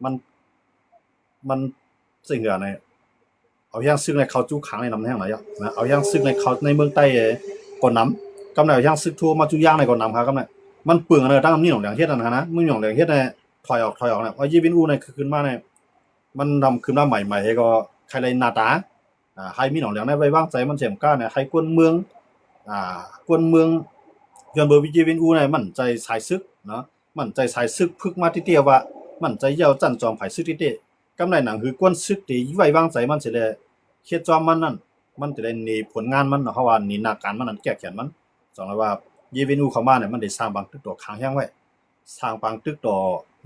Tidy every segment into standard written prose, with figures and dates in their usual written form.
มันมันสิ่งเหล่านี้เอาอย่างซึ่งในเขาจู้ขังในน้ำแห้งไหนอ่ะนะเอาอย่างซึ่งในเขาในเมืองใต้ก่อนน้ำกำเนิดอย่างซึกทั่วมาจู้ย่างในก่อนน้ำครับกำเนิดมันเปลืองอะไรตั้งนี่หนองแหลงเฮ็ดนะมึงหนองแหลงเฮ็ดเนี่ยถอยออกเนี่ยเอายีวินอูในขึ้นมาเนี่ยมันทำขึ้นมาใหม่ๆให้ก็ใครเลยหน้าตาให้มีหนองแหลงในไว้วางใจมันเสียมก้าเนี่ยให้กวนเมืองกวนเมืองย้อนเบอร์วิจิวินอูเนี่ยมันใจสายซึกเนาะมันใจสายซึกพึกมาที่เตียว่ามันใจเย้าจั่นจอมไผซึกที่เตกำไรหนังคือกวนซึกที่ไว้วางใจมันสิได้เฮ็ดจอมมันนั่นมันจะได้หนีผลงานมันเนาะเพราะว่าหนีหน้าการมันนั่นแก้แค้นมันสองเลยว่ายีวินอูเข้ามาเนี่ยมันได้สร้างบางตึกตัวค้างแห้งไว้สร้างบางตึกตัว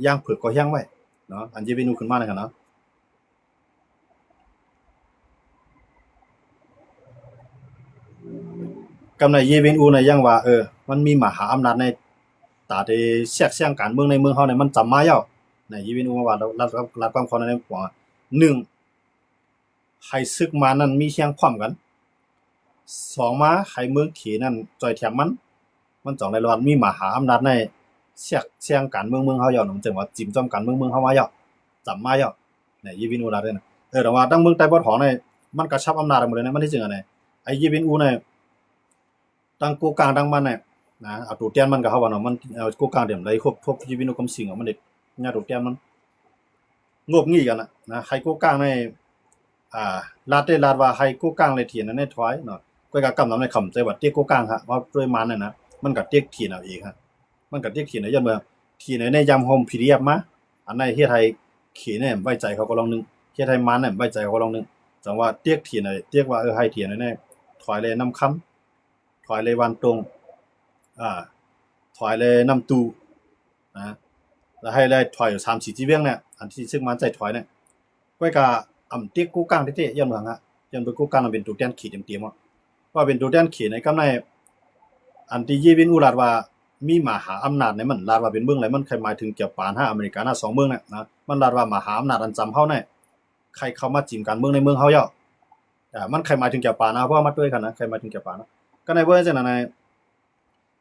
ย่างเผือกก็แห้งไว้เนาะอันยีวินอูขึ้นมาเนี่ยเนาะกำไรยีวินอูเนี่ยยังว่ามันมีมหาอำนาจในตาที่แทรกแซงการเมืองในเมืองเฮาเนี่ยมันจำมาแล้วในยีวินอูว่ารัฐความความในว่า1ให้ศึกมานั้นมีเคียงพร้อมกัน2มาให้เมืองเขนั้นจ่อยแถมมันจ่องในรอดมีมหาอำนาจในแทรกแซงการเมืองเฮาแล้วนำจังว่าจิ้มจ้อมการเมืองเฮามาแล้วจำมาแล้วเนี่ยยีวินอูว่าเด้อนะแต่ว่าตั้งเมืองใต้บ่ถอนเนี่ยมันกระชับอำนาจหมดเลยนะมันที่จริงอ่ะเนี่ยไอ้ยีวินอูเนี่ยตั้งกูกลางตั้งมันเนี่ยนะเอาตัวเตียนมันก็เฮาว่าเนาะมันเอากูกลางเดี๋ยวได้ครบยีวินอูกำสิงมันเด็กญาตัวเตียนมันงบงี้กันนะให้กูกลางในลาดได้ลาดว่าให้กูกลางเลยเถียนในถอยเนาะก็ก็กำนำในคำใจว่าเตียกูกลางฮะว่าด้วยมันน่ะนะมันก็เตียกเถียนเอาเองฮะมันก็เตียกเถียนในยันเมืองเถียนในยามโฮมพีเรียบมาอันในเฮ็ดให้เขเนี่ยไว้ใจเขาก็ลองนึงเฮ็ดให้มันเนี่ยไว้ใจเขาก็ลองนึงจังว่าเตียกเถียนเตียกว่าให้เถียนแน่ถอยเลยนำคำถอยเลยวันตรงถอยเลยนำตูนะแล้วให้ได้ถอยอยู่3-4ที่เวียงเนี่ยอันที่ซึ่งมันใจถอยเนี่ยก็ก็อำเตียกกูกลางเตะยันเมืองฮะยันเป็นกูกลางเป็นตัวแทนขีดเต็มๆว่าเป็นตัวแทนขีดในกำในอันที่ยีวินอูลาดว่ามีมหาอำนาจในมันลาดว่าเป็นเมืองไหนมันใครหมายถึงเกี่ยวปาน5อเมริกา2เมืองเนี่ยนะมันลาดว่ามหาอำนาจอันจำเฮาเนี่ยใครเข้ามาจิ้มการเมืองในเมืองเฮาแล้วมันใครหมายถึงเกี่ยวปานนะเพราะว่ามาด้วยกันนะใครหมายถึงเกี่ยวปานนะก็ในเวอร์จังนั้นใน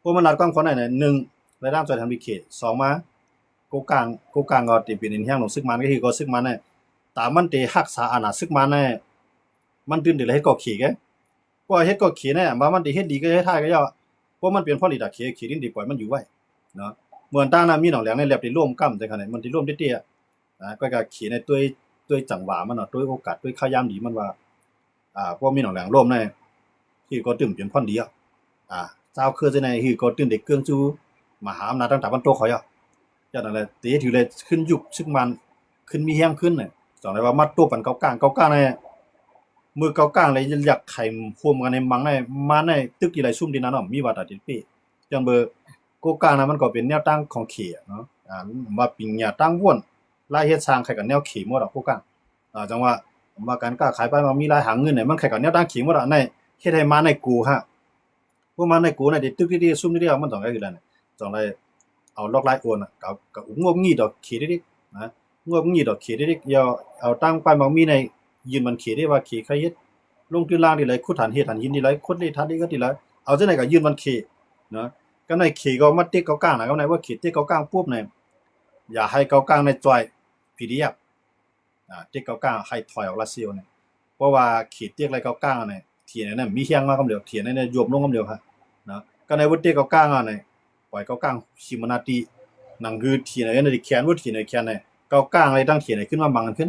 พวกมันลาดกว้างคนไหนเนี่ย1รายได้จ่อยทางบิเขต2มากูกลางก็ติเป็นแห่งของซึกมันก็คือก็ซึกมันเนี่ยตามมันติรักษาอาณาซึกมันเนี่ยมันตื่นได้เฮ็ดก็ขี้แกเพราะเฮ็ดก็ขี้เนี่ยมันติเฮ็ดดีก็เฮ็ดท้ายก็ย่อเพราะมันเป็นพอดีตะขี้ดินที่ปล่อยมันอยู่ไว้เนาะเหมือนตั้งน้ามีหนองแหลงในแลบที่ร่วมกำจังคั่นน่ะมันสิร่วมเตี้ยๆก็ขี้ในด้วยจังหวะมันเนาะด้วยโอกาสด้วยข้ายามดีมันว่าพวกมีหนองแหลงร่วมในที่ก็ตึมเป็นพอดีเจ้าคือจังได๋คือก็ตื่นได้เกื้องจูมหาอำนาจทางตะวันตกเขาย่อจังนั้นแหละติถือเลยขึ้นยุคซึกมันขึ้นมีแฮงขึ้นน่ะจังได๋ว่ามัดตัวปันเกากลางเนี่ยมือเกากลางเลยอยากไข่พ่วมกันในมังในมาในตึกที่ไรซุ่มที่นั้นเนาะมีว่าตาติเป้จังเบอโกกลางนะมันก็เป็นแนวตั้งของเขเนาะว่าปิงหญ้าตั้งว่นลายเฮ็ดสร้างใครกันแนวเขหมดดอกโกกลางจังว่าการค้าขายไปมันมีรายหาเงินเนี่ยมันใครกันแนวตั้งเขหมดดอกในเฮ็ดให้มาในกูฮะพวกมันในกูในตึกที่ซุ่มที่มันต้องได้คือแล้วเนี่ยจังได๋เอาลอกลายโอนก็งบงี้ดอกเขดินะงบงี้ดอกเขดิอย่าเอาตั้งไปมันมีในยืนมันเขได้ว่าเขใครเฮ็ดลงที่ล่างนี่เลยขุดฐานเฮ็ดฐานหินนี่เลยขุดนี่ฐานนี่ก็นี่เลยเอาจังได๋ก็ยืนมันเขเนาะก็ในเขก็มาติ๊กเกากลางนะก็ในว่าเขติ๊กเกากลางปุ๊บเนี่ยอย่าให้เกากลางในจ่อยพีเดียบติ๊กเกากลางให้ถอยออกรัสเซียเนี่ยเพราะว่าเขติ๊กอะไรเกากลางเนี่ยเถียนนั้นมีเฮียงมากำเดียวเถียนนั้นยวบลงกำเดียวครับเนาะก็ในว่าติ๊กเกากลางเนี่ยปล่อยเกากลางชิมนาตินั่นคือเถียนนั้นได้แขนว่าเถียนแขนเนี่ยเกากลางอะไรตั้งเถียนขึ้นมาบังกันขึ้น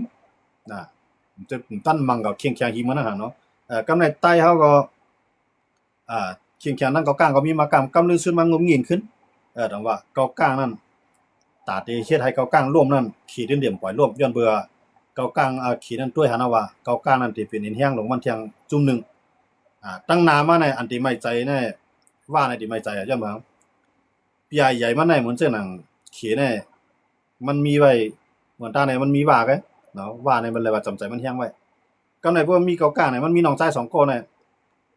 จะตั้นมังกับเคียงแขงหิมะนะฮะเนาะกำในใต้เฮาก็เคียงแขงนั้นเกากลางก็มีมากำลึงซึนมางมงินขึ้นดังว่าเกากลางนั้นตาที่เฮ็ดให้เกากลางร่วมนั้นขี่เดี่ยมปล่อยร่วมย้อนเบื่อเกากลางขี่นั้นด้วยหานะว่าเกากลางนั้นที่เป็นหินแห้งลงมันเที่ยงจุ่มนึงตั้งนามาในอันที่ไม่ใจแน่ว่าในที่ไม่ใจย้อนเบิ่งปีใหญ่ๆมันในเหมือนจังนั้นขี่แน่มันมีไว้เหมือนตาในมันมีว่าไงเนาะว่าในมันเลยว่าจำใจมันแห้งไว้กำไหนพวกมีเกากลางเนี่ยมันมีน้องชาย2คนเนี่ย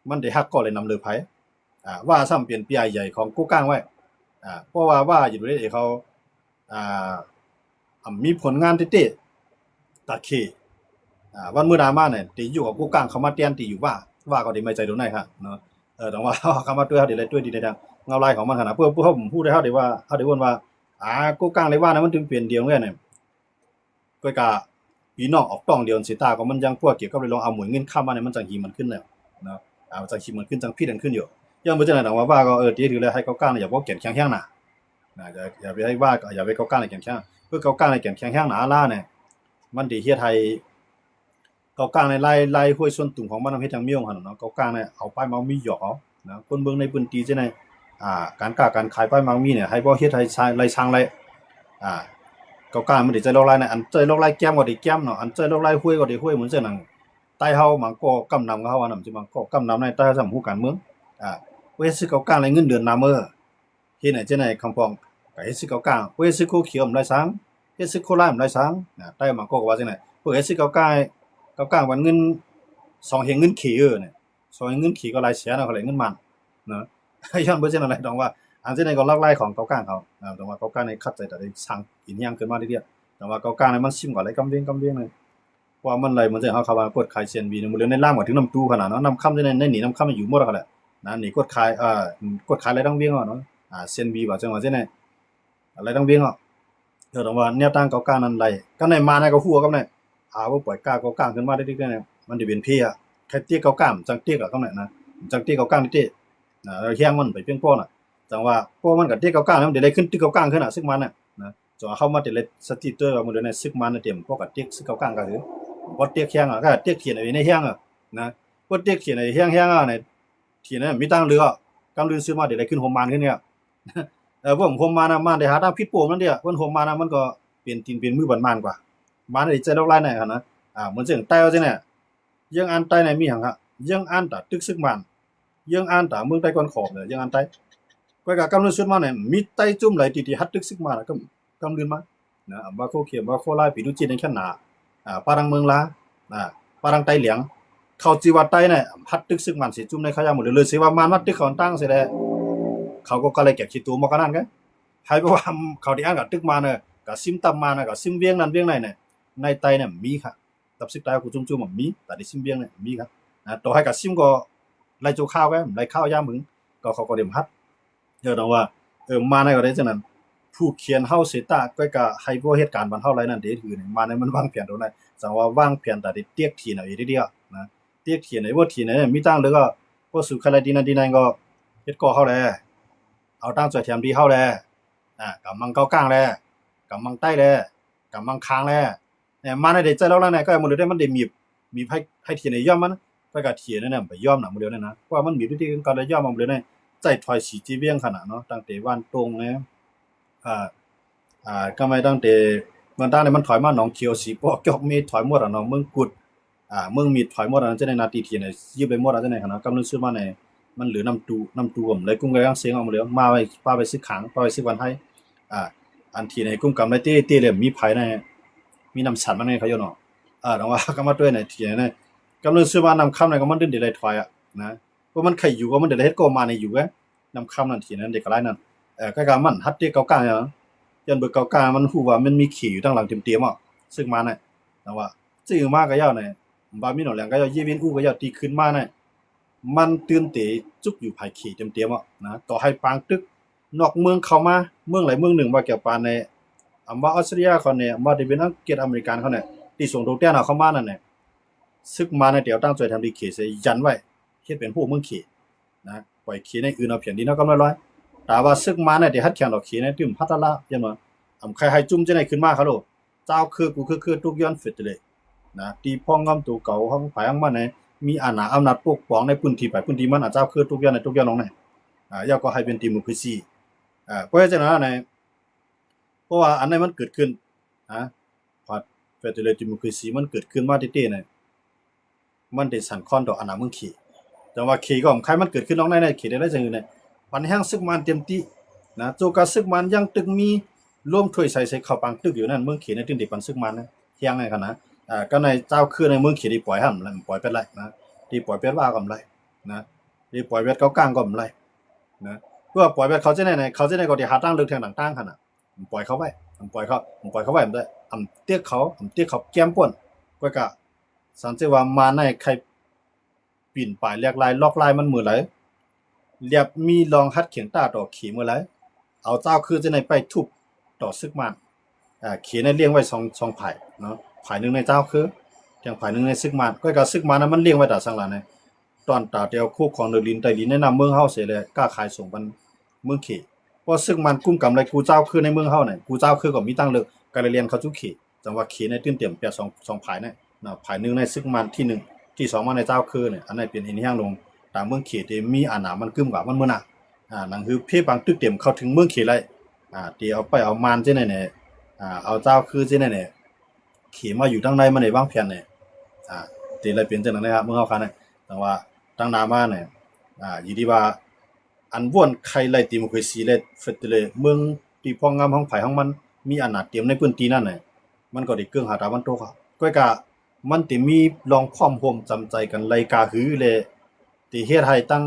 มันได้ฮักก็เลยนำเลือไผว่าซ้ำเปลี่ยนปีใหญ่ของกูกลางไว้เพราะว่าอยู่ด้วยเขามีผลงานที่ตะเควันมื้อหน้ามาเนี่ยที่อยู่กับกูกลางเขามาเตียนที่อยู่ว่าก็ได้ไม่ใจโดนได้ครับเนาะต้องว่าเขามาด้วยเฮาได้เลยด้วยดีในทางเงาลายของมันหั่นน่ะเพื่อผมพูดได้เฮาได้ว่าเฮาได้วนว่ากูกลางเลยว่านะมันถึงเปลี่ยนเดียวแม่เนี่ย ก็กะพี่น้องออกต้องเดียวสิตาก็มันยังพวกเกี่ยวกับเรื่องเอาหมวยเงินค้ามาเนี่ยมันจังหีมันขึ้นแล้วนะจังหีมันขึ้นจังพี่ดันขึ้นอยู่ยังบ่จังได๋ดอกว่าก็ตีถือเลยให้เขาก้างอย่าบ่เก่งแข็งๆน่ะอย่าไปให้ว่าอย่าไปเขาก้างให้แข็งๆคือเขาก้างให้แข็งๆหนาล่าเนี่ยมันสิเฮ็ดให้เขาก้างในไล่ห้วยส่วนตุ่มของมันเฮ็ดจังมีของหั่นเนาะเขาก้างเนี่ยเอาป้ายเมามีหยอกเอานะคนเบิ่งในพื้นที่จังได๋การค้าการขายป้ายเมามีเนี่ยให้บ่เฮ็ดให้ไล่ช่างไล่อ่า เขากล้ามันได้ใจลอกลายในอันใจลอกลายแก้มก็ได้แก้มเนาะอันใจลอกลายห้วยก็ได้ห้วยเหมือนเช่นนั้นใต้เฮามันก็กำนำเขาว่านํสิมันก็กำนำในใต้สำฮู้การเมืองเว้ซื้อเขากล้าในเงินเดือนนำเฮ็ดให้จังได๋คำพ้องก็เฮ็ดซื้อเขากล้าเว้ซื้อโคเขียวมันได้สังเฮ็ดซื้อโคลามันได้สังใต้มันก็ว่าจังได๋พวกเฮ็ดซื้อเขากล้าวันเงิน2เฮงเงินขี้เนี่ย2เฮงเงินขี้ก็หลายแสนเนาะเขาเลยเงินมันเนาะย้อนบ่จังได๋ดอกว่าอันที่ในก็ลักไล่ของเขาก้างเขาแต่ว่าเขาก้างในคัดใจแต่ได้สั่งอินยังขึ้นมาเรื่อยๆแต่ว่าเขาก้างในมันซิมกว่าอะไรกำเวียงเลยว่ามันอะไรมันจะเขาว่ากดขายเซียนวีเนี่ยมันเลยในล่างว่าถึงน้ำตู้ขนาดเนาะน้ำค่ำจะในหนีน้ำค่ำอยู่หมดแล้วแหละนะหนีกดขายกดขายอะไรต้องเวียงเนาะเซียนวีว่าจังว่าเช่นไหนอะไรต้องเวียงแต่ว่าแนวตั้งเขาก้างนั้นไรก็ในมาในก็หัวกับในว่าปล่อยก้าเขาก้างขึ้นมาได้ๆเนี่ยมันจะเป็นเพี้ยแค่เตี้ยเขาก้างจังเตี้ยกับเขาเนี่ยนะจังเตี้ยเขาก้างเตี้ยเราแย่งมันไปเพียงป้อนจังว่าพวกมันก็ที่เก้าๆแล้วมันได้ขึ้นที่เก้าๆขึ้นซึ่งมันน่ะนะจังว่าเข้ามาได้สติเตอร์ว่ามันได้ซึกมันเต็มพวกก็เต็กซึกเก้าๆก็คือบ่เต็กแข้งก็เต็กเขียนในแห้งนะบ่เต็กเขียนในแห้งในที่นั้นมีตั้งเรือกำลือซื้อมาได้ขึ้นโฮมมานขึ้นเนี่ยพวกโฮมมานมาได้หาทางผิดโป่งนั่นเด้อเพิ่นโฮมมานมันก็เปลี่ยนตีนเปลี่ยนมือบันมานกว่ามาได้ใจลอกลายไหนคั่นนะเหมือนจังใต้ว่าจังเนี่ยยังอันใต้ในมีหังอะยังอันตะตึกซึกมันยังอันตะเมืองใต้ก่อนขอบเนี่ยยังอันใต้ก็กำลังสุดมาเนี่ยมีไต้จุ่มไหลตีๆฮัดตึกซึกมาแล้วก็กำลืนมานะบ่าโคเขียบ่าโคลายปีดุจีนในแค่หนาปารังเมืองลาปารังไต้เหลียงเขาจีว่าไต้เนี่ยฮัดตึกซึกมันสิจุ่มในขยะหมดเลยสิว่ามันตึกเขาตั้งสิแลเขาก็เลยเก็บขี้ตูมากันนั่นไงให้ว่าเขาที่อ้างกับตึกมาเนี่ยกับซิมตำมาเนี่ยกับซิมเวียงนั่นเวียงไหนเนี่ยในไต้เนี่ยมีครับตับซึกไต้กูจุ่มๆมีแต่ที่ซิมเวียงเนี่ยมีครับต่อให้กับซิมก็ไล่โจข้าวไว้ไล่ข้าวยามมึงก็เขาก็เดมฮัดต้องว่ามาในก็ได้จังนั้นผู้เขียนเฮาสิตาก็ให้บ่เหตุการณ์บันเฮาไรนั่นเด้ถือนี่มาในมันวางแผนตรงนั้นจังว่าวางแผนแต่ได้เตียกทีน่ะอีเดียวนะเตียกทีไหนบ่ทีไหนมีตั้งเลยก็บ่สุขอะไรดีนั่นก็เฮ็ดก่อเฮาแลเอาตั้งจ่อยแถมดีเฮาแลกำมังเก้ากลางแลกำมังใต้แลกำมังค้างแลเนี่ยมาในได้ใจแล้วเนี่ยก็หมดเลยได้มันได้มีให้ทีไหนย่อมมันไปก็ทีนั่นน่ะไปย่อมน่ะหมดเลยนะเพราะว่ามันมีวิธีการย่อมมาหมดเลยใจถอยสีจีเวียงขนาดเนาะตั้งแต่วันตรงเนี่ยก็ไม่ตั้งแต่มันตั้งแต่มันถอยมาหนองเขียวสีปอกจอกมีถอยหมดอ่ะเนาะเมืองกุดเมืองมีถอยหมดอ่ะจะในนาทีที่ไหนยิบไปหมดอ่ะจะในขนาดกำลังซื้อมาในมันเหลือน้ำตูผมเลยกุ้งก็ยังเสียงออกมาเลยมาไปป้าไปซื้อขังป้าไปซื้อวันให้อันที่ในกุ้งกำไรเต้เลยมีไผในมีน้ำสันมันในเขาอยู่เนาะต้องว่าก็มาด้วยในที่ไหนกำลังซื้อมานำคำในก็มันดึงเดี๋ยวเลยถอยนะเพราะมันใครอยู่ก็มันเดี๋ยวเฮ็ดก็มาในอยู่นำคำนั่นทีนั้นเด็กก็หลายนั่นก็มันฮัดที่เก่าๆเนาะยันเบิกเก่าๆมันฮู้ว่ามันมีขี้อยู่ทางหลังเต็มๆซึ่งมาน่ะแต่ว่าซื้อมาก็ยาวน่ะบ่มีหนอแหลงก็ยาวยีเวียนอู้ก็ยาวตีขึ้นมาน่ะมันตื่นเตจุกอยู่ภายขี้เต็มๆนะต่อให้ปางตึกนอกเมืองเข้ามาเมืองไหนเมืองหนึ่งว่าเกี่ยวปานในว่าออสเตรเลียเขาเนี่ยว่าที่เป็นอังกฤษอเมริกันเขาเนี่ยที่ส่งโดดแต้นเข้ามานั่นน่ะซึกมาในเดี๋ยวตั้งใจทำดีขี้ใส่ยันไว้เฮ็ดเป็นผู้เมืองขี้นะปล่อยขี้ในอื่นเอาเพียงดีเนาะก็ร้อยแต่ว่าซึกมาเนี่ยที่ฮัดแข่งดอกขี้ในตึมพัตละยันว่าใครให้จุ่มจะได้ขึ้นมาเขาโลเจ้าคือกูคือทุกย้อนฟิตเลยนะตีพ่องงำตัวเก่าของภายอังมาในมีอานาจปกป้องในพื้นที่ไปพื้นที่มันเจ้าคือทุกย้อนในทุกย้อนน้องไหนยาก็ให้เป็นทีมมือพิซีเพราะฉะนั้นในเพราะว่าอันนั้นมันเกิดขึ้นพอเฟตเลยทีมมือพิซีมันเกิดขึ้นมาเต้ๆเนี่ยมันได้สั่นค้อนดอกอนามึงขี้แต่ว่าขี้ก็ใครมันเกิดขึ้นน้องในขี้ได้จังอยู่เนี่ยปันแห้งซึกมันเต็มที่นะโจกาซึกมันยังตึกมีร่วมถ้วยใส่เข้าปังตึกอยู่นั่นเมืองขี้ในตึกเด็กปันซึกมันนะเที่ยงในขณะก็ในเจ้าคือในเมืองขี้ที่ปล่อยหั่นปล่อยเป็นไรนะที่ปล่อยเป็นว่าก็ไรนะที่ปล่อยเวทเขากลางก็ไรนะเพื่อปล่อยเวทเขาจะในเขาจะในก็ที่หาตั้งเรื่องทางต่างๆหั่นน่ะปล่อยเขาไว้ปล่อยเขาไว้ได้เตี้ยเขาแก้มป่นก็กะสันติว่ามาในใครปีนป่ายเรียกลายลอกลายมันมือไหลเรียบมีลองฮัดเขียงตาต่อขี่มือไหลเอาเจ้าคือจะในไปทุบต่อซึกมันเขียนในเลี้ยงไว้2 ไผ่ เนาะฝ่ายนึงในเจ้าคือแทงฝ่ายนึงในซึกมานก็ก็ซึกมานนั้นมันเลี้ยงไว้ตาสังหลานเนี่ยตอนตาเดียวคู่ของเดลินไตลินแนะนำเมืองเฮาเสียเลยกล้าขายส่งมันเมืองเขเพราะซึกมันกุ้มกำไรกูเจ้าคือในเมืองเฮาเนี่ยกูเจ้าคือก็มีตั้งเลิกการเรียนเขาจุเขจังว่าเขในตื้นเตรียมเปียสองฝ่ายเนี่ยนะฝ่ายนึงในซึกมันที่1ที่2มาในเจ้าคือเนี่ยอันนั้นเป็นหินแห้งลงตามเมืองเขที่มีอาณามันกึ้มกว่ามันมื้อน่ะนั่นคือเพบางตึกเต็มเข้าถึงเมืองเขไลที่เอาไปเอามานจังได๋เนี่ยเอาเจ้าคือจังได๋เนี่ยเขมาอยู่ทางในมันได้วางแผนเนี่ยที่เลยเป็นจังนั้นนะครับเมืองเฮาคันเนี่ยแต่ว่าตั้งนามาเนี่ยอยู่ที่ว่าอันว่วนใครไล่ติมคุยซีเลยเฟดเลยเมืองที่พ้องงามของไผของมันมีอำนาจเต็มในพื้นที่นั่นน่ะมันก็ได้เกื้องหาตาวันโตครับก้อยกะมันติมีลองพร้อมร่วมจำใจกันไล่กาหือเลยที่เฮ็ดให้ตั้ง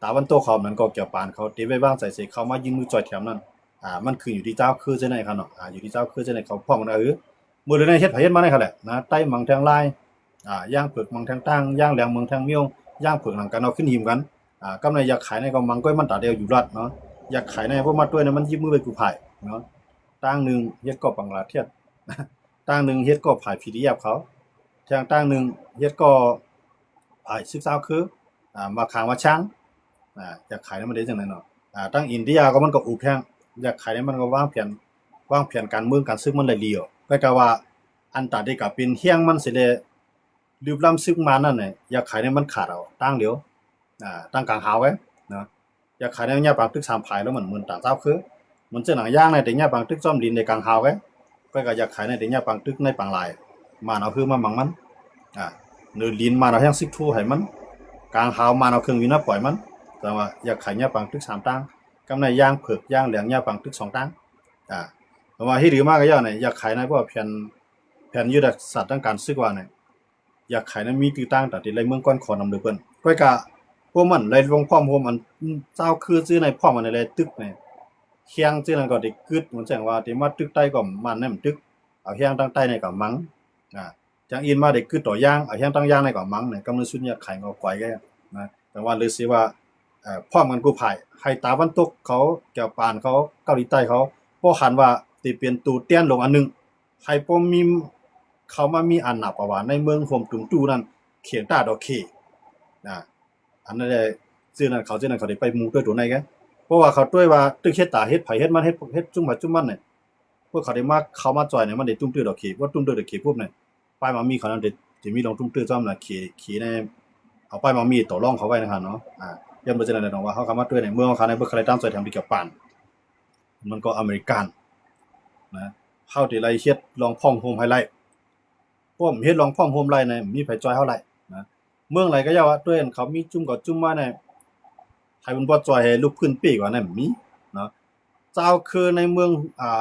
ตาวันโตเขามันก็เกี่ยวปานเขาที่ไว้วางใจสิเขามายิงมือจ่อยแถมนั้นมันคืออยู่ที่เจ้าคือจังได๋ครับเนาะอยู่ที่เจ้าคือจังได๋เขาพร้อมกันมื้อใดเฮ็ดไผเฮ็ดมันได้คั่นแหละนะใต้มังแทงลายย่างเผือกมังแทงตั้งย่างแหลงเมืองแทงเมียวย่างเผือกหลังกันเอาขึ้นหิมกันกำไรอยากขายในก็มังก้อยมันตาเดียวอยู่รัดเนาะอยากขายในพวกมาด้วยเนี่ยมันยิบมือไปกูภายเนาะตั้งนึงเฮ็ดก็บังลาเทียดตั้งนึงเฮ็ดก็ภาย PDF เขาทางตั้งนึงเฮ็ดก็ภาย12คือมาขางว่าช้างอยากขายมันได้จังได๋เนาะตั้งอินเดียก็มันก็อูแพงอยากขายในมันก็วางแผนการเมืองการซื้อมันได้เลียวก็ว่าอันตาได้ก็เป็นเฮียงมันสิได้ลืบล้ำซึกมานั่นน่ะอยากขายในมันขาดเอาตั้งเดียวตั้งกลางหาวไว้เนาะอยากขายในญาบางตึก3ภายแล้วเหมือนต่างเจ้าคือมันเจ้าหนังย่างในแต่ญาบางตึกซ่อมดินในกลางหาวไว้ก็อยากขายในแต่ญาบางตึกในปางลายมาเอาคือมามังมันเนื้อลิ้นมาเอาแห้งซิกทูให้มันกลางหาวมาเอาเครื่องวินาปล่อยมันแต่ว่าอยากขายญาบางตึก3ตั้งกำในย่างเผือกย่างเหลืองญาบางตึก2ตั้งเพราะว่าที่ดีมากก็ย่อเนี่ยอยากขายในพวกแผ่นยุทธศาสตร์ทางการซึกว่าเนี่ยอยากขายในมีตื้อตั้งแต่ที่ไรเมืองก้อนขอนำเดือเปิ้นก้อยกะพวกมันเลยลงพร้อมพวกมันเจ้าคือซื้อในพร้อมมันเลยตึกเนี่ยเคียงซื้อนั้นก็ได้กึดเหมือนจังว่าที่มาตึกใต้ก็มันนั่นตึกเอาเฮียงตั้งใต้ในก็มังจังอินมาได้กึดต่อย่างเอาเฮียงตั้งย่างในก็มังเนี่ยกำลังสุดเนี่ยขายก็ก่อยก็นะแต่ว่าเลยสิว่าพร้อมกันกูภายให้ตาวันตกเขาแก้วปานเขาเกาหลีใต้เขาบ่คันว่าสิเป็นตูเตี้ยนลงอันนึงให้บ่มีเขามามีอันหนับว่าในเมืองห่มตุ่มตู้นั้นเขียนตาดอกเคอันนั้นได้ซื่อนั้นเขาได้ไปมุงด้วยตัวไหนแกเพราะว่าเขาด้วยว่าตึกเฮ็ดตาเฮ็ดไผเฮ็ดมันเฮ็ดจุ่มมันเนี่ยพวกเขาได้มาเข้ามาจอยเนี่ยมันได้ตุ้มตื้อดอกเคว่าตุ้มตื้อดอกเคปุ๊บเนี่ยป้ายมามีเขานั้นสิมีลงตุ้มตื้อจ้อมน่ะเคในเอาป้ายมามีต่อรองเขาไว้นะครับเนาะย่ำบ่จังได๋ดอกว่าเขาเข้ามาด้วยในเมืองเขาในบ่เคยตามจอยทางที่เกี่ยวปานมันก็อเมริกันนะเฮาที่ไล่เฮ็ดลองพ่องโฮมไฮไลท์พวกเฮ็ดลองพ่องโฮมไลท์เนี่ยมีไผจอยเฮาไลท์นะเมืองไหนก็อย่าว่าด้วยเขามีจุ่มก็จุ่มมาเนี่ยให้มันบ่จอยให้ลุกพื้นปีกว่านั้นมีเนาะเจ้าคือในเมือง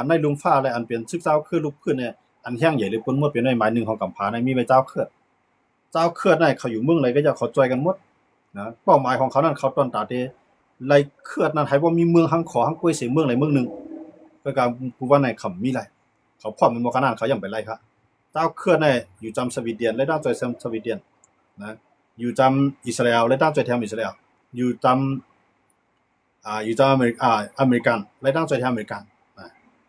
ในลุงฟ้าและอันเป็นซึกเจ้าคือลุกพื้นเนี่ยอันแห้งใหญ่หรือเพิ่นหมดเป็นในหมายหนึ่งของกำพาในมีไว้เจ้าเคิดได้เขาอยู่เมืองไหนก็อย่าเขาจอยกันหมดนะเป้าหมายของเขานั้นเขาต้นตาเตไล่เคิดนั้นให้บ่มีเมืองหังขอหังกล้วยเสียเมืองใดเมืองนึงก็การกูว่าในคำมีไรเขาพร้อมมันบ่ขนาดเขายังไปไล่ครับเจ้าเคิดในอยู่จำสวีเดนและด้านจอยสวีเดนนะอยู่จำอิสราเอลและด้านจอยแถมอิสราเอลอยู่จำอยู่จำอเมริกันและด้านจอยแถมอเมริกัน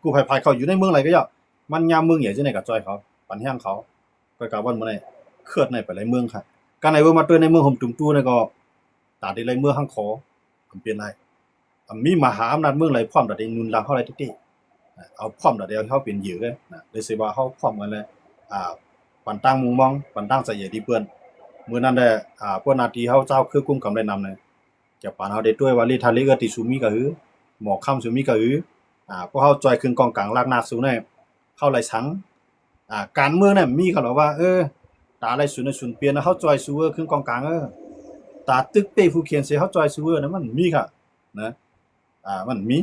กูภายเขาอยู่ในเมืองไหนก็ย่อมันยามเมืองใหญ่จังได๋ก็จอยเขาปันแห้งเขาก็กะวันมื้อนี้เคิดในไปหลายเมืองครับการไหนว่ามาตัวในเมืองห่มตุ่มตู้นี่ก็ตาได้หลายเมืองหังขอมันเป็นไรมีมหาอำนาจเมืองไหลพร้อมแต่ได้นุนหลังเฮาหลายติเอาพร้อมแต่เดียวเฮาเป็นเหยื่อเลยเลยสิว่าเฮาพร้อมกันเลยปันตั้งมุงมองปันตั้งใส่เหยื่อที่เปิ้นมื้อนั้นได้พวกนาทีเฮาเจ้าคือกุ้มกำได้นำเนี่ยจะปานเฮาได้ด้วยว่าลิทาลิกติสุมีก็หือหมอกค่ำสุมีก็หือพวกเฮาจอยขึ้นกองกลางลากนาสูเนี่ยเฮาไหลสังการเมืองเนี่ยมีเขาว่าตาไหลสุนเปลี่ยนเฮาจอยซูขึ้นกองกลางตาตึกเป้ผู้เขียนเสียเฮาจอยซูนั้นมันมีค่ะนะมันมี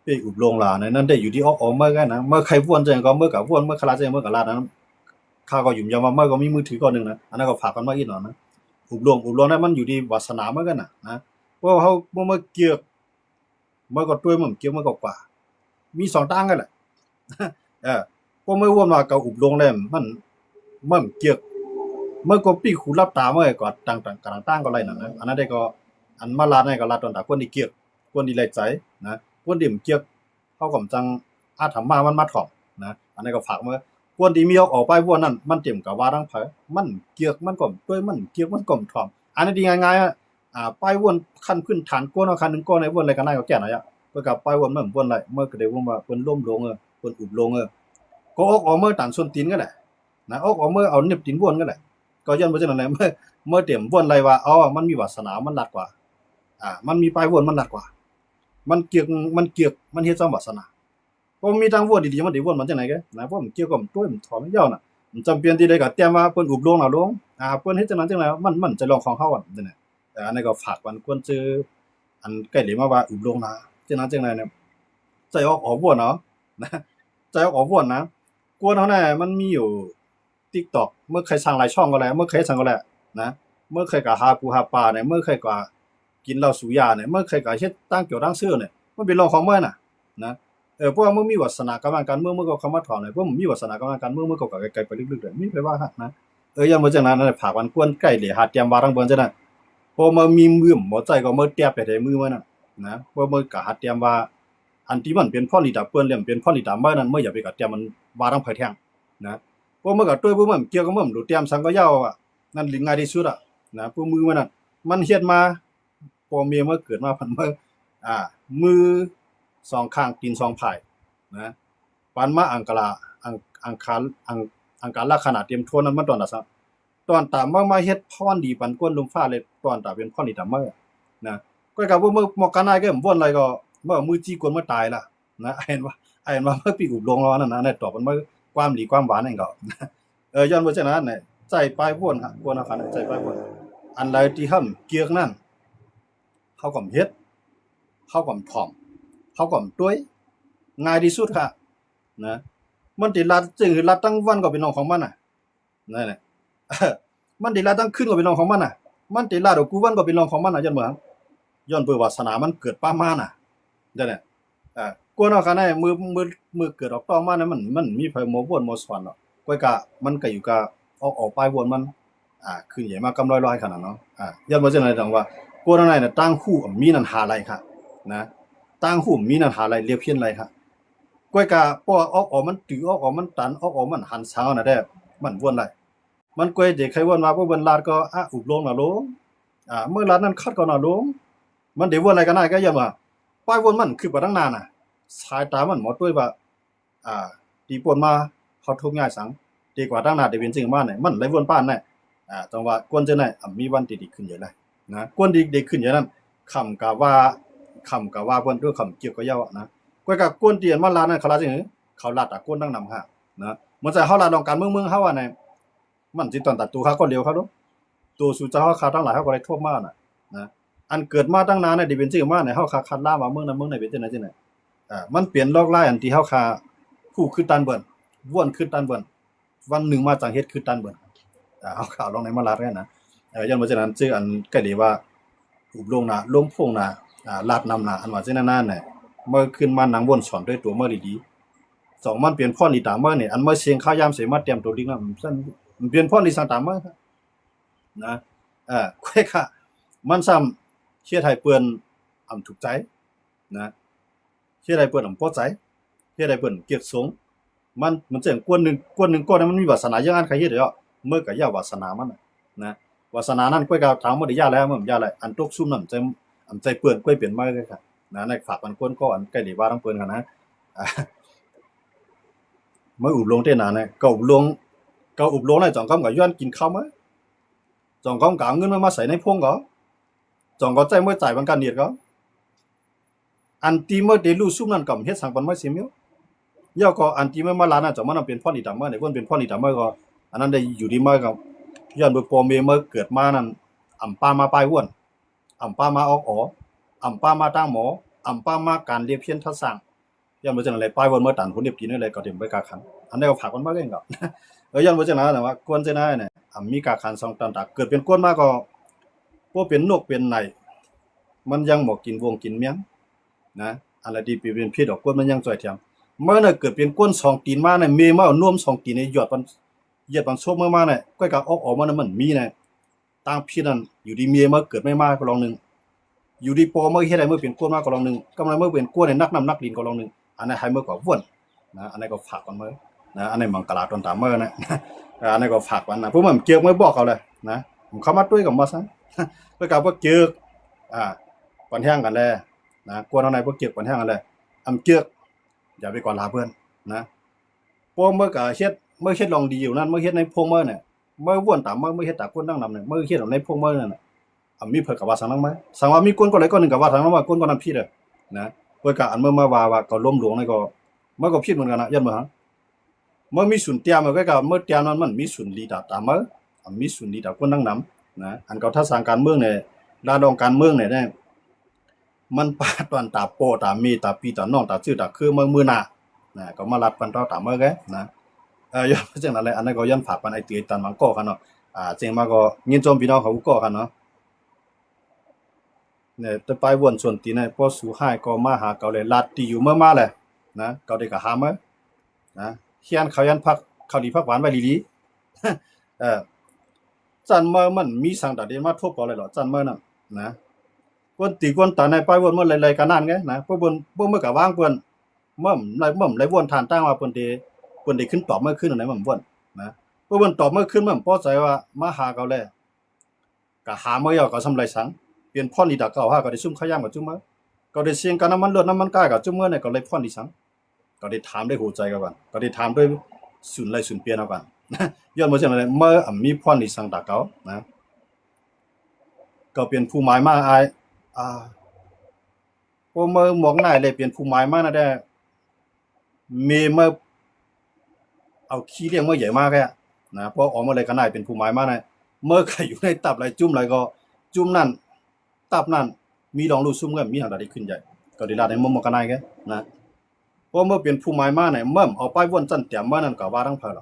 ไปอุบลงล่ะนั่นได้อยู่ที่ออกเมื่อกันนะเมื่อใครว่วนจังก็เมื่อกับว่วนเมื่อคลาจังเมื่อกับลาดนั้นข้าก็ยุ่มยามว่าเมื่อก็มีมือถือก่อนนึงนะอันนั้นก็ฝากกันมาอีกหน่อยนะอุบลงนั้นมันอยู่ที่วาสนาเหมือนกันนะเพราะเฮาเมื่อเกี่ยวเมื่อก็ด้วยมันเกี่ยวเมื่อก็กว่ามี2ตั้งกันแหละพอเมื่อว่วนว่ากับอุบลงแล้วมันเกี่ยวเมื่อก็ปีหูรับตาเมื่อก็ต่างก็ไรนั่นนะอันนั้นได้ก็อันมาลาดให้ก็ลาดตอนตาคนที่เกี่ยวคนที่ไล่ใจนะคนที่มันเกี่ยวเฮาก็จังอาถรรพ์มามันมาถ่อมนะ อันนี้ก็ฝากมาควรที่มีออกไปวนนั้นมันเต็มกับว่าทั้งไผมันเกียกมันก็ด้วยมันเกียกมันก็ถ่อมอันนี้ดีง่ายๆไปวนขั้นพื้นฐานกวนเอาคันนึงก็ในวนอะไรก็ได้ก็แก่น่ะอะเพื่อกับไปวนมันวนไรเมื่อก็ได้ว่าเพิ่นล้มลงเพิ่นอุบลงก็ออกเมื่อตานส้นตีนก็แหละนะออกเมื่อเอาเน็บตีนวนก็แหละก็ย้อนบ่จังนั้นแหละเมื่อเต็มวนไรว่าอ๋อมันมีวาสนามันลัดกว่ามันมีไปวนมันลัดกว่ามันเกียกมันเฮ็ดจังวาสนาพอมีทางวนดีๆมันได้วนมันจังไหนแกนะเพราะมันเกี่ยวกับตัวมันถอนมันยาวน่ะมันจำเป็นที่ได้ก็แต้มว่าเพิ่นอุบลงเอาลงเพิ่นเฮ็ดจังนั้นจังไดมันจะลองของเฮาจังได๋แต่อันนี้ก็ฝากมันควรจื้ออันใกล้เลยมาว่าอุบลงนะจังนั้นจังไดเนี่ยใจออกวนเนาะนะใจออกวนนะกวนเฮาน่ะมันมีอยู่ TikTok เมื่อใครสร้างหลายช่องก็แล้วเมื่อใครสั่งก็แล้วนะเมื่อใครก็หาปูหาปลาเนี่ยเมื่อใครก็กินเหล้าสูบยาเนี่ยเมื่อใครก็เฮ็ดตั้งเกี่ยวตั้งซื่อเนี่ยมันเป็นเรื่องของมันน่ะนะเพราะว่ามึงมีวาสนากำลังการเมืองมึงก็เข้ามาถอนเลยเพราะมึงมีวาสนากำลังการเมืองมึงก็ไกลๆไปลึกๆเลยมีไผว่าฮักนะอย่ามาจังนั้นน่ะผากวันกวนใกล้เหลหาเตรียมว่าทั้งเบิ่นจังนั้นพอมามีมือบ่ใจก็มาแตบไปได้มือมันน่ะนะเพราะมึงก็หาเตรียมว่าอันที่มันเป็นพอลิตาเปิ้นเล่มเป็นพอลิตามานั้นมึงอย่าไปก็เตรียมมันว่าทั้งไผแท้งนะเพราะมึงก็ตัวมึงเกี่ยวกับมึงดูเตรียมสังก็ยาวนั่นลิง่ายที่สุดนะพวกมือมันน่ะมันเฮ็ดมาพอเมียมาเกิดมาพันมือสองข้างตีนสองผายนะปันมาอังกลาอังคารอังการลักษณะเตรียมทวนนั้นมันตอนน่ะซะตอนตามมาเฮ็ดพรดีปันกวนลมฟ้าเลยตอนตาเป็นพรดีตามมานะก็กับว่าเมื่อหมอกกันนายก็บ่นอะไรก็เมื่อมือจี้กวนมาตายล่ะนะเห็นว่าเมื่อปีอุบลงแล้วนั่นน่ะตอบมันมาความดีความหวานนั่นก็ย้อนว่าฉะนั้นเนี่ยใจปลายพ่นกวนอาคารใจปลายพ่นอันใดที่ห้ำเกียกนั่นเฮาก็เฮ็ดเฮาก็ถ่อมเฮาก็ต้วยง่ายที่สุดค่ะนะมันติรัดจึงรัดตั้งวันก็เป็นน้องของมันน่ะนั่นแหละมันติรัดตั้งคืนก็เป็นน้องของมันน่ะมันติรัดกูวันก็เป็นน้องของมันน่ะย้อนเปิดวาสนามันเกิดป้ามาน่ะนั่นแหละกวนเอาคันได้มือเกิดออกต้องมานั้นมันมีไผบ่วนบ่สอนหรอกก้อยกะมันก็อยู่กับออกไปวนมันขึ้นใหญ่มากำร้อยๆขนาดเนาะย้อนว่าจังได๋ดังว่ากวนอะไรน่ะตั้งคู่มีนันหาไรค่ะนะตั้งคู่มีนันหาไรเรียบเพี้ยนไรค่ะก้อยกะป้ออกมันตื้อออกมันตันออกมันหันเช้าน่ะได้มันวนไรมันก้อยเด็กใครวนมาบ่วนลาดก็อุบลงน่ะลงเมื่อลาดนั้นคัดก็น่ะลงมันได้วนอะไรกันได้ก็ย้อนว่าปลายวนมันคือบ่ตั้งนานน่ะสายตามันหมดด้วยว่าตีป่นมาเขาทุกง่ายสังดีกว่าตั้งหน้าได้เป็นจริงมาเนี่ยมันเลยวนป้านแน่จังว่ากวนจะได้มีวันดีๆขึ้นเยอะเลยนะกวนดีๆขึ้นเยอะนั้นคำกะว่าเพิ่นด้วยคำเกี่ยวกับยาวนะก้อยกับกวนเตียนมาลานั่นเขาลาจังเขาลาดกวนตั้งนำฮะนะมันจะเฮาลาดองการเมืองเฮาเนี่ยมันสิตอนตัดตัวเขาก็เร็วเขาดูตัวสู่เจ้าเขาทั้งหลายเขาก็เลยทั่วมาน่ะนะอันเกิดมาตั้งนานเนี่ยได้เป็นจริงมาเนี่ยเฮาคัดล่ามาเมืองนั้นเมืองไหนเป็นจังได๋จังได๋มันเปลี่ยนลอกลายอันที่เฮาผู้คือตันเบิ่นว่วนคือตันเบิ่นวันหนึ่งมาจังเฮ็ดคือตันเบิ่นเอาข่าวลงในมาลาดกันนะย้อนว่าฉะนั้นชื่ออันก็ดีว่าอุบลงน่ะลมพงน่ะลาดนำน่ะอันว่าจังนั้นน่ะเมื่อขึ้นมานังวนสอนด้วยตัวเมื่อดีๆ2มันเปลี่ยนพ่อนี่ตามเมื่อนี่อันเมื่อเสียงข้าวยามเสมาเตรียมตัวดิ้งน่ะมันเปลี่ยนพ่อนี่สั่งตามเมื่อนะค่อยค่ะมันซ้ำเฮ็ดให้เปิ้นถูกใจนะเฮ็ดให้เปิ้นพอใจเฮ็ดให้เปิ้นเกียรติสงมันจังกวนหนึงก็มันมีวาสนาอย่างอันใครเฮ็ดได้เมื่อก็ย่าวาสนามันนะวาสนานั้นก้อยก็ถามบ่ได้ยาแล้วมันยาแล้วอันตกซุ่มนั้นใจเปิ้นก้อยเปลี่ยนมาเลยครับนะในฝากมันกวนก็อันใกล้ดีว่าทั้งเปิ้นกันนะเมื่ออุบลงเต้นน่ะก็อุบลงน่ะจ่องคำก็ย้อนกินข้าวมั้ยจ่องคำก็เอาเงินมาใส่ในพงก็จ่องก็ใจเมื่อจ่ายบังกันเนียดก็อันที่เมื่อได้รู้ซุ่มนั้นก็เฮ็ดสังปันมาสิมิย่อก็อันที่ไม่มาลาน่ะจะมันเป็นพ่อนี่ตามมาเนี่ยเพิ่นเป็นพ่อนี่ตามมาก็อันนั้นได้อยู่ดีมาก็ย้อนบ่ปอเมมาเกิดมานั้นป้ามาปลายห้วนป้ามาออกป้ามาตั้งหมอป้ามาการเรียบเพี้ยนทัดสร้างย้อนบ่จังได๋ปลายห้วนมาตันผลเรียบกินอะไรก็เต็มไปกาคันอันนี้ก็ฝากมันมาเล่นก็ย้อนบ่จังนั้นน่ะว่ากวนจังได๋เนี่ยมีกาคัน2ตันตาเกิดเป็นกวนมาก็บ่เป็นนกเป็นไหนมันยังบ่กินวงกินเมียงนะอะไรที่เป็นพิษดอกกวนมันยังจ่อยเทียมเมื่อน่ะเกิดเป็นก้น2ตีนมาเนี่ยเมมาเอาน่วม2ตีนในหยอดมันเหยียดมันโซบมาเนี่ยก้อยก็ออกมามันมีเนี่ยตามพี่นั่นอยู่ดีเมียมาเกิดไม่มาก็ลองนึงอยู่ดีปอมาเฮ็ดให้เมื่อเป็นก้นมาก็ลองนึงกำลังเมื่อเป็นก้นในนักนำนักดินก็ลองนึงอันนั้นให้เมื่อก็ว่นนะอันนั้นก็ฝากกันมานะ นะอันนี้มังกลาตอนตามเมื่อนะอันนี้ก็ฝากวันนะพวกมันเกี่ยวไม่บอกเขาเลยนะผมเข้ามาด้วยกับมาซะเพื่อกับพวกเกี่ยวปันแห้งกันเลยนะกวนเอาไหนพวกเกี่ยวปันแห้งกันเลยเกี่ยวอย่าไปก่อนลาเพื่อนนะพวกเมื่อกับเฮ็ดเมื่อเฮ็ดลองดีอยู่นั่นเมื่อเฮ็ดในพวกเมื่อเนี่ยเมื่อว่นตามเมื่อเฮ็ดตากวนนั่งนำเนี่ยเมื่อเฮ็ดในพวกเมื่อนั่นมีเพิ่นกับว่าสังนั้นไหมสังว่ามีกวนก็เลยก็หนึ่งกับว่าสังนั้นว่ากวนก็นำผิดนะเพื่อกับอันเมื่อมาว่าก็ล้มหลวงนี่ก็เมื่อก็ผิดเหมือนกันนะยันบ่ฮะเมื่อมีศูนย์เตรียมก็กับเมื่อเตรียมนั้นมันมีศูนย์ลีดาตามเมื่อมีศูนย์ลีดากวนนั่งนำนะอันก็ถ้าสร้างการเมืองเนี่ยลาดองการเมืองเนี่ยมันปาตอนตาโปตามีตาปีตาน้องตาชื่อตาคือมือหน้านะก็มารับกันต่อตามเมื่อไงนะย้อนจังนั้นแหละอันนั้นก็ย้อนฝากกันไอ้ตีตันมังก็กันเนาะเจงมาก็ยินจมพี่น้องเขาก็กันเนาะเนี่ยแต่ไปวนส่วนตีเนี่ยพอสู่หายก็มาหาเกาเลยลาดตีอยู่เมื่อมาแหละนะเกาได้ก็หามานะเฮียนเขายันพักเขาดีพักหวานไว้ลีจันเมื่อมันมีสังตาเดมาทบก็เลยเหรอจันเมื่อนั่นนะวนตีวนตาในไปวนเมื่อไรๆกันนั่นไงนะพวกเมื่อกับว่างเพิ่นเมื่อไรวนทานตั้งว่าเพิ่นได้ขึ้นตอบเมื่อขึ้นอันไหนมันวนนะพวกเพิ่นตอบเมื่อขึ้นมันพอใจว่ามาหาเกาเลยก็หาเมื่อยก็สำไรสังเปลี่ยนพ่อลีดาเก่าหาก็ได้ซุ่มขย่ำกับจุ่มเมื่อก็ได้เสียงกันน้ำมันเลือดน้ำมันกายกับจุ่มเมื่อเนี่ยก็เลยพ่อลีสังก็ได้ถามได้หัวใจกันก็ได้ถามด้วยสุนไรสุนเปลี่ยนเอากันย้อนมาเช่นอะไรเมื่อมีพ่อลีสังตาเก่านะก็เปลี่ยนผู้หมายมาอายพอเมื่อหมวกหน้าเลยเปลี่ยนผู้หมายมานะได้มีเมื่อเอาขี้เลี้ยงเมื่อใหญ่มากแค่นะเพราะออกมาเลยก็น่าเป็นผู้หมายมานะเมื่อใครอยู่ในตับอะไรจุ่มอะไรก็จุ่มนั่นตับนั่นมีลองรูซุ่มก็มีหาได้ขึ้นใหญ่ก็ได้ลาในมุมก็น่าแค่นะเพราะเมื่อเป็นผู้หมายมาเนี่ยเมื่อเอาไปวนจันเตียมเมื่อนั้นก็ว่าทั้งเพล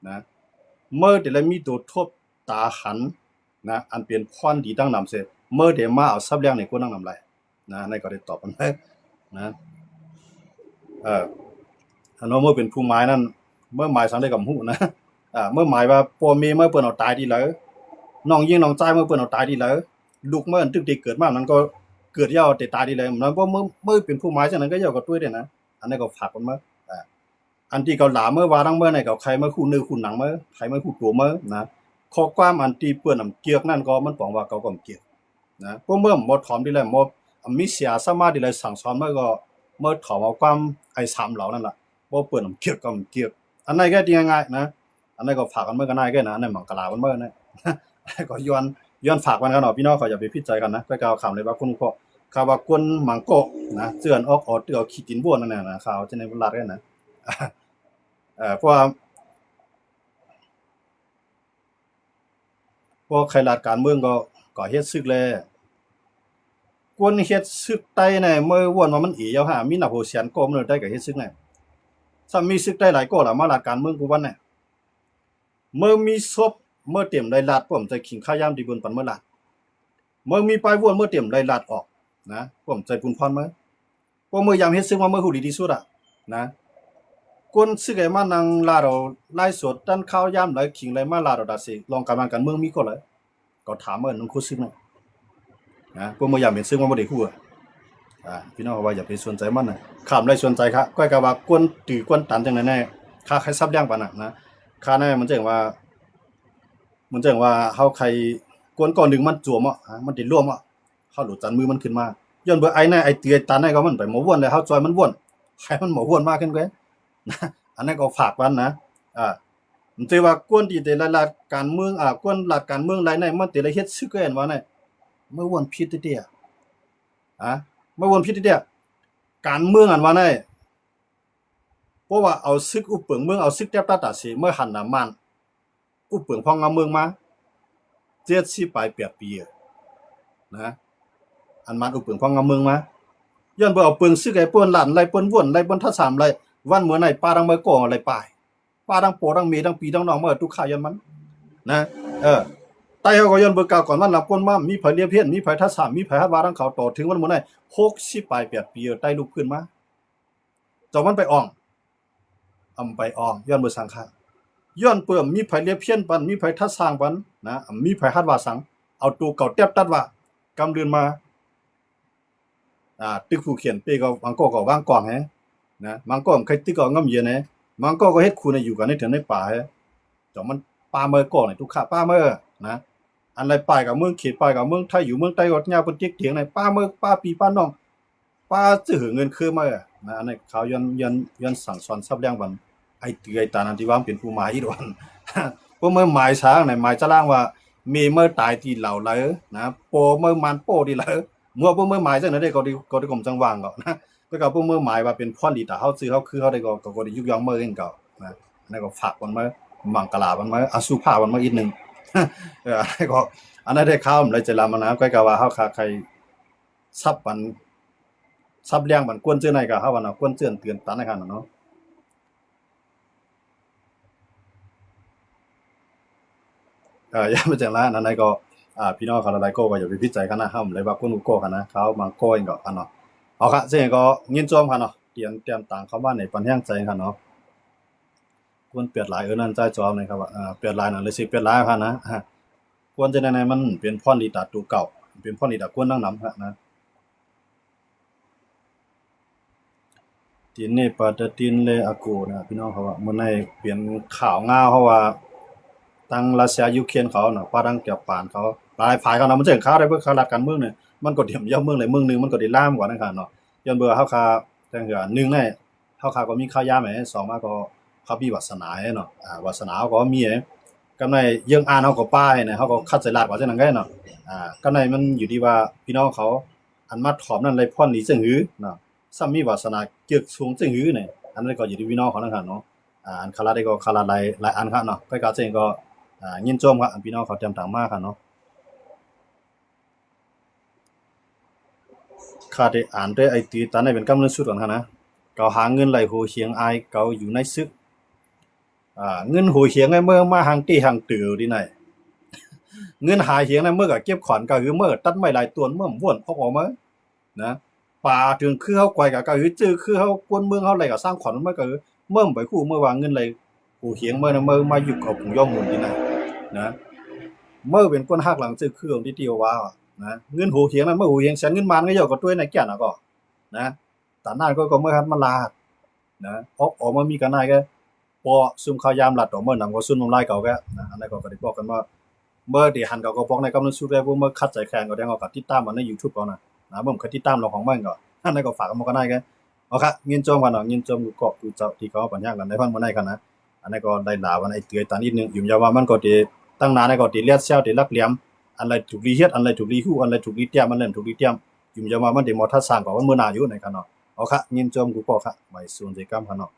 นะเมื่อเดี๋ยวมีตัวทบตาหันนะอันเป็นพรดีตั้งนำเสร็จเมื่อเดี๋ยวมาเอาซับเลี้ยงในคนนั่งนำไรนะในก็ได้ตอบกันไปนะอันนั้นเมื่อเป็นผู้หมายนั้นเมื่อหมายสังได้กับหูนะเมื่อหมายว่าพ่อแม่เมื่อเปิ้นเอาตายดีแล้วน้องยิงน้องใจเมื่อเปิ้นเอาตายดีแล้วลูกเมื่อตึกเกิดมานั้นก็เกิดยาวแต่ตายดีเลยนั้นเพราะเมื่อเป็นผู้หมายฉะนั้นก็ยาวกับตุ้ยได้นะอันนี้ก็ฝากกันมาอันที่เขาหลาเมื่อวารังเมื่อไหนเขาใครเมื่อคู่เนื้อคู่หนังเมื่อใครเมื่อคู่ตัวเมื่อนะข้อความอันที่เปิ้นนำเกียกนั่นก็มันบอกว่าเขาก็เกียกนะเพราะเมื่อหมดถอมดีแล้วหมดมีเสียสามารถดีเลยสั่งสอนเมื่อก็เมื่อถอมเอาความไอ้3เหล่านั่นล่ะบ่เปิ้นนำเกียกก็เกียกอันนั้นก็ดีง่ายๆนะอันนั้นก็ฝากกันเมื่อกันได้ก็นะอันนั้นมังกลาวันเมื่อนะก็ย้อนฝากกันกันเนาะพี่น้องเขาอย่าไปผิดใจกันนะก็กล่าวคำเลยว่าคุณพ่อข่าวว่าคนมังโกนะเจือนออกเตือขี้ตินบ่นั่นน่ะนะข่าวจะในเวลากันนะเพราะว่าใครลาดการเมืองก็เฮ็ดซึกแลกวนเฮ็ดซึกใต้ในเมื่อวนว่ามันอียาวหามีนับโหแสนก็มันได้ก็เฮ็ดซึกในถ้ามีซึกได้หลายก็ล่ะมาลาดการเมืองกูวันน่ะเมื่อมีศพเมื่อเต็มได้ลาดผมใจขิงข้ายามดีบนปันเมื่อลาดเมื่อมีปลายวนเมื่อเต็มได้ลาดออกนะผมใจปุนพรมื้อพอเมื่อยามเฮ็ดซึกมาเมื่อฮู้ดีที่สุดนะคนซึกไอ้มานั่งลาดเอาไล่สดดันข้าวยามไหลขิงไหลมาลาดเอาดาสิลองการเมืองมีก็เลยก็ถามเอิ้นนำคู่ซึกนะพวกเมื่อยามเห็นซึกมาบ่ได้ฮู้พี่น้องว่าอย่าไปสนใจมันน่ะข้ามได้สนใจครับก้อยก็ว่ากวนตื้อกวนตันจังได๋แน่ค่าใครซับเลี้ยงปานน่ะนะค่าแน่มันจังว่าเฮาใครกวนก่อนนึงมันจั่วมมันได้ร่วมเฮาหลุดจันมือมันขึ้นมาย้อนเบ่ไอ้แน่ไอ้เตียตันให้ก็มันไปหมอวนแล้วเฮาจอยมันวนให้มันหมอวนมากขึ้นกว่าอันนั้นก็ฝากวันนะมันสิว่ากวนที่แต่ละลาดการเมืองกวนลาดการเมืองหลายในมันแต่ละเฮ็ดซึกแม่นว่าไหนเมื่อวนผิดเตี้ยเมื่อวนผิดเตี้ยการเมืองอันว่าไหนเพราะว่าเอาซึกอุปเปิงเมืองเอาซึกแทบตาสิเมื่อหันน่ะมันอุปเปิงพองงามเมืองมา70ปลาย8ปีนะอันมันอุปเปิงพองงามเมืองมาย้อนบ่เอาเปิงซึกไอ้เปิ้นลั่นไล่เปิ้นวนไล่เปิ้นทัด3ไล่วันเมื่อไหนป้าดังเมื่อก่ออะไรป้ายป้าดังโปดังเมดังปีดังน้องเมื่อทุกข่ายันมันนะไต้เฮาก็ย้อนเบิ่งกล่าวก่อนวันหลับคนมามีไผเลียเพี้ยนมีไผทัด3มีไผฮัดว่าดังเขาต่อถึงวันเมื่อไหน60ปลาย8ปีใต้ลุกขึ้นมาเจ้ามันไปอ่องไปอ่องย้อนเบิ่งสังฆาย้อนเปิ้มมีไผเลียเพี้ยนปันมีไผทัดสร้างปันนะมีไผฮัดว่าสังเอาตัวเก่าแตบตัดว่ากำเดือนมาตึกผู้เขียนเปก็บางก็วางกว้างแฮนะบางก็ใครตึกก็งำเยอะนะ มันก็เฮ็ดคู่ในอยู่กันในถึงในป่าจอมันป่าเมื่อก่อนทุกข้าป่าเมื่อนะอันไรป่ากับเมืองเขตป่ากับเมืองไทยอยู่เมืองไต้ก็ยาวเปิ้นเจ๊กเถียงในป่าเมื่อป่าปีป่าน้องป่าจื้อเงินคือมานะอันนี้เขาย้อนสั่งสอนซับแรงบันไอ้เตือยตานันที่ว่าเป็นผู้หมายอีดวนพวกเมื่อหมายช้างในหมายจะล่างว่ามีเมื่อตายที่เหล่าเลยนะโปเมื่อมันโปที่เลยมัวพวกเมื่อหมายจังนั้นได้ก็ได้กรมจังหวังก็นะแล้วก็พวกเมื่อหมายว่าเป็นพ่อดีตาเฮาซื้อเฮาคือเฮาได้ก็ได้ยุกย่องเมื่อเองก็นะอันนั้นก็ฝากมันมามังกลามันมาอสุภามันมาอีกนึงอันนั้นได้ข่าวเลยจะลามานะก็กะว่าเฮาคาใครซับมันซับเลี้ยงมันกวนเจื้อในก็เฮาว่าเนาะกวนเจื้อนเตือนตันในคั่นเนาะอย่ามาจังละนั่นก็พี่น้องเขาหลายๆก็อย่าไปพิจัยกันนะเฮาเลยว่าคนก็กันนะเขามาก็เองก็อันเนาะเอาค่ะซึ่งก็ยินจอมค่ะเนาะเตรียมต่างเข้ามาในปันแห้งใจค่ะเนาะควรเปลียนหลายนั่นใจจอมเลยครับว่าเปลียนหลายนั่นเลยสิเปลียนหลายค่ะนะควรจะในมันเป็นพรดีตาตูเก่าเป็นพรดีตาควรนั่งนำค่ะนะทีนี้ปาตตินเลอากูนะพี่น้องเขาว่ามื้อในเปลี่ยนข่าวงาวเพราะว่าตั้งรัสเซียยูเครนเขาน่ะปาดังเกี่ยวปานเขาหลายฝ่ายเขานำมันเจิงข่าวได้เพื่อเขารัดการเมืองเนี่ยมันก็เดี่ยมย่อเมืองใดเมืองนึงมันก็ได้ล่ามกว่านั่นค่ะเนาะย้อนเบื่อเฮาคาจังเหือ1ในเฮาคาก็มีข่าวยามแหม2มาก็เขามีวาสนาเนาะวาสนาเขาก็มีกำในเรื่องอ่านเฮาก็ป้ายเนี่ยเฮาก็คัดใส่ลาดว่าจังนั้นไงเนาะกำในมันอยู่ที่ว่าพี่น้องเขาอันมาถอมนั่นเลยพ่อนนี้จึงหือเนาะซ้ำมีวาสนาเกือกสูงจึงหือเนี่ยอันนั้นก็อยู่ที่พี่น้องเขานั่นค่ะเนาะอันคาราได้ก็คาราหลายอันค่ะเนาะก็เจงก็ยินจมครับพี่น้องเขาเตรียมต่างมากค่ะเนาะข้าได้อ่านด้วยไอ้ตีตอนนี้เป็นกำลังสุดก่อนค่ะนะเขาหาเงินไหลโหเหียงอายเขาอยู่ในซึกเงินโหเหียงไอ้เมื่อมาหางตีหางตือดีไหนเงินหาเหียงไอ้เมื่อก็เก็บขอนก็คือเมื่อตัดไม้หลายตัวเมื่อม่วนออกมานะป่าถึงคือเฮาไกวก็คือจื้อคือเฮากวนเมืองเฮาไหลก็สร้างขอนมันก็คือเมื่อไปคู่เมื่อวางเงินไหลโหเหียงเมื่อนะเมื่อมาอยู่กับผมย่อมหมุนดีไหนนะเมื่อเป็นคนหักหลังจื้อคือของที่เตียวว่านะเงินโหเหียงนั้นเมื่อโหเหียงแสนเงินมันก็ย่อก็ด้วยในแก่นก็นะตานั้นก็เมื่อฮัดมาลาดนะออกมามีกันได้ก็พอซุ่มข้าวยามหลัดออกเมื่อนำก็ซุ่มน้ำลายเก่าก็นะอันนั้นก็ได้บอกกันว่าเมื่อที่หันเขาก็บอกในกำลังสู้ได้พวกเมื่อคัดใจแข่งก็ได้ก็ติดตามมันใน YouTube ก่อนนะผมเคยติดตามเราของมันก็อันนั้นก็ฝากกันมาก็ได้ก็เอาครับเงินจอมกันเนาะเงินจอมกูเกาะกูเจ้าที่เขาปัญญากันในพันบ่ได้กันนะอันนั้นก็ได้ลาวันไอ้เตือยตานิดนึงอยู่ยาว่ามันก็ที่ตั้งนานก็ที่เลียดเซลที่ลักเหลี่ยมอันไรถูกรีเฮ็ดอันไรถูกรีฮู้อันไรถูกรีเตรียมมันเล่นถูกรีเตรียมอยู่ยาว่ามันได้หมดทัดสร้างก็มันมื้อหน้าอยู่ในกันเนาะเอาครับเงินจอมกูก็ครับไว้ส่วนใจกรรมกันเนาะ